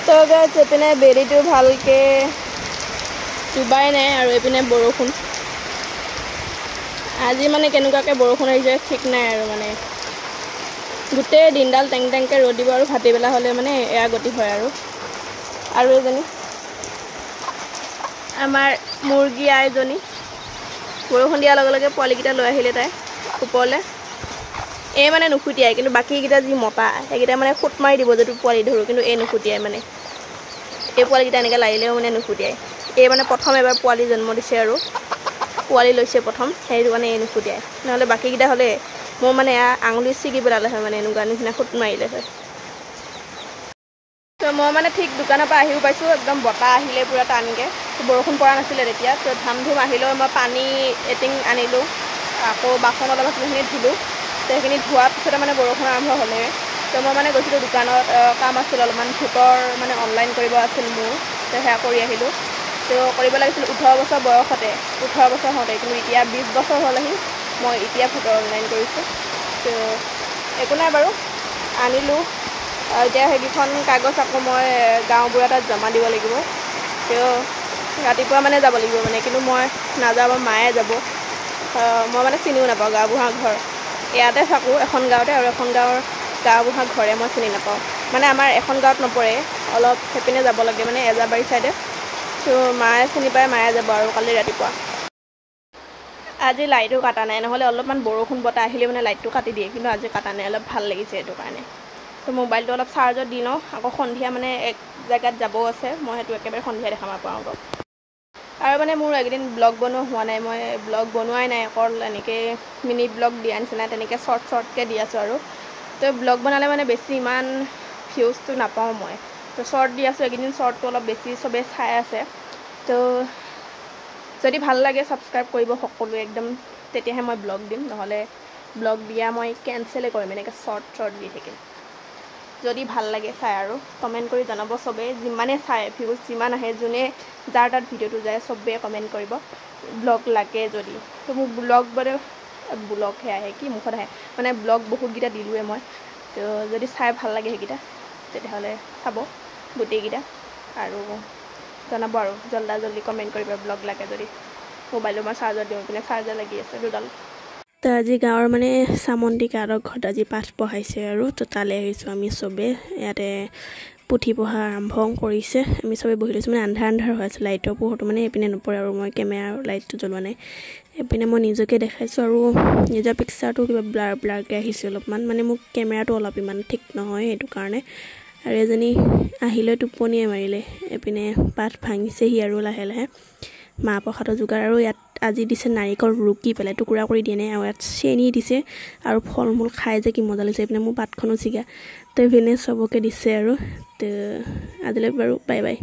তো গাইছ এপিনে বেলিটো ভালকে ডুবাই নাই আৰু এপিনে বৰষুণ আজি মানে কেনেকুৱাকৈ বৰষুণ আহিছে ঠিক নাই আৰু মানে গোটেই দিনডাল টেং টেংকৈ ৰ'দ দিব আৰু ভাটিবেলা হ'লে মানে এয়া গতি হয় আৰু এজনী আমাৰ মুৰ্গী আইজনী বৰষুণ দিয়াৰ লগে লগে পোৱালিকেইটা লৈ আহিলে তাই ওপৰলৈ এই মানে নুখুটিয়াই কিন্তু বাকীকেইটা যি মতা সেইকেইটা মানে খুট মাৰি দিব যদি পোৱালি ধৰোঁ কিন্তু এই নুখুটিয়াই মানে এই পোৱালিকেইটা এনেকৈ লাগিলেও মানে নুখুটিয়াই এই মানে প্ৰথম এবাৰ পোৱালি জন্ম দিছে আৰু পোৱালি লৈছে প্ৰথম সেইটো কাৰণে এই নুখুটিয়াই নহ'লে বাকীকেইটা হ'লে মোৰ মানে আঙুলি ছিগি পেলালে হয় মানে এনেকুৱা নিচিনা খুট মাৰিলে হয় তো মই মানে ঠিক দোকানৰ পৰা আহিও পাইছোঁ একদম বতাহ আহিলে পূৰা টানকৈ বৰষুণ পৰা নাছিলে তেতিয়া তো ধাম ধুম আহিলেও মই পানী এটিং আনিলোঁ আকৌ বাচন অলপ সেইখিনি ধুলোঁ তো সেইখিনি ধোৱাৰ পিছতে মানে বৰষুণ আৰম্ভ হ'লে তো মই মানে গৈছিলোঁ দোকানত কাম আছিল অলপমান ভোটৰ মানে অনলাইন কৰিব আছিল মোৰ তো সেয়া কৰি আহিলোঁ তো কৰিব লাগিছিল 18 বছৰ বয়সতে 18 বছৰ হওঁতে কিন্তু এতিয়া 20 বছৰ হ'লেহি মই এতিয়া ভোটৰ অনলাইন কৰিছোঁ তো একো নাই বাৰু আনিলোঁ এতিয়া সেইকেইখন কাগজ আকৌ মই গাঁওবুঢ়া তাত জমা দিব লাগিব তো ৰাতিপুৱা মানে যাব লাগিব মানে কিন্তু মই নাযাব মায়ে যাব মই মানে চিনিও নাপাওঁ গাঁওবুঢ়াৰ ঘৰ ইয়াতে থাকোঁ এখন গাঁৱতে আৰু এখন গাঁৱৰ গাঁওবুঢ়াৰ ঘৰে মই চিনি নাপাওঁ মানে আমাৰ এখন গাঁৱত নপৰে অলপ সেইপিনে যাব লাগে মানে এজাবাৰী চাইডে তো মায়ে চিনি পায় মায়ে যাব আৰু কালি ৰাতিপুৱা আজি লাইটো কাটা নাই নহ'লে অলপমান বৰষুণ বতাহ আহিলে মানে লাইটটো কাটি দিয়ে কিন্তু আজি কাটা নাই অলপ ভাল লাগিছে এইটো কাৰণে তো মোবাইলটো অলপ চাৰ্জত দি লওঁ আকৌ সন্ধিয়া মানে এক জেগাত যাবও আছে মই সেইটো একেবাৰে সন্ধিয়া দেখাব পাৰোঁ আৰু মানে মোৰ এইকেইদিন ব্লগ বনোৱা হোৱা নাই মই ব্লগ বনোৱাই নাই অকল এনেকৈ মিনি ব্লগ দিয়া নিচিনা তেনেকৈ শ্বৰ্টকৈ দি আছোঁ আৰু তো ব্লগ বনালে মানে বেছি ইমান ভিউজটো নাপাওঁ মই তো শ্বৰ্ট দি আছোঁ এইকেইদিন শ্বৰ্টটো অলপ বেছি চবেই চাই আছে তো যদি ভাল লাগে ছাবস্ক্ৰাইব কৰিব সকলোৱে একদম তেতিয়াহে মই ব্লগ দিম নহ'লে ব্লগ দিয়া মই কেনচেলেই কৰিম এনেকৈ শ্বৰ্ট দি থাকিম যদি ভাল লাগে চাই আৰু কমেণ্ট কৰি জনাব চবেই যিমানে চাই ভিউজ যিমান আহে যোনে যাৰ তাত ভিডিঅ'টো যায় চবেই কমেণ্ট কৰিব ব্লগ লাগে যদি তো মোক ব্লগহে আহে কি মুখত আহে মানে ব্লগ বহুতকেইটা দিলোঁৱে মই তো যদি চাই ভাল লাগে সেইকেইটা তেতিয়াহ'লে চাব গোটেইকেইটা আৰু জনাব আৰু জল্দি কমেণ্ট কৰিব ব্লগ লাগে যদি মোবাইলটো মই চাৰ্জত দিওঁ পিনে চাৰ্জাৰ লাগি আছে দুডাল তো আজি গাঁৱৰ মানে চামন্তি কাৰৰ ঘৰত আজি পাঠ পঢ়াইছে আৰু তো তালৈ আহিছোঁ আমি চবেই ইয়াতে পুথি পঢ়া আৰম্ভ কৰিছে আমি চবেই বহি লৈছোঁ মানে আন্ধাৰ হৈ আছে লাইটৰ পোহৰটো মানে এইপিনে নপৰে আৰু মই কেমেৰাৰ লাইটটো জ্বলোৱা নাই এইপিনে মই নিজকে দেখাইছোঁ আৰু নিজৰ পিকচাৰটো কিবা ব্লাৰকৈ আহিছে অলপমান মানে মোক কেমেৰাটো অলপ ইমান ঠিক নহয় সেইটো কাৰণে আৰু এজনী আহিলে টোপনিয়ে মাৰিলে এইপিনে পাঠ ভাঙিছেহি আৰু লাহে লাহে মাহ প্ৰসাদৰ যোগাৰ আৰু ইয়াত আজি দিছে নাৰিকল ৰুকি পেলাই টুকুৰা কৰি দিয়ে নাই আৰু ইয়াত চেনি দিছে আৰু ফল মূল খাই যে কি মজা লাগিছে এইপিনে মোৰ পাতখনো ছিগা তো এইপিনে চবকে দিছে আৰু তো আজিলৈ বাৰু বাই বাই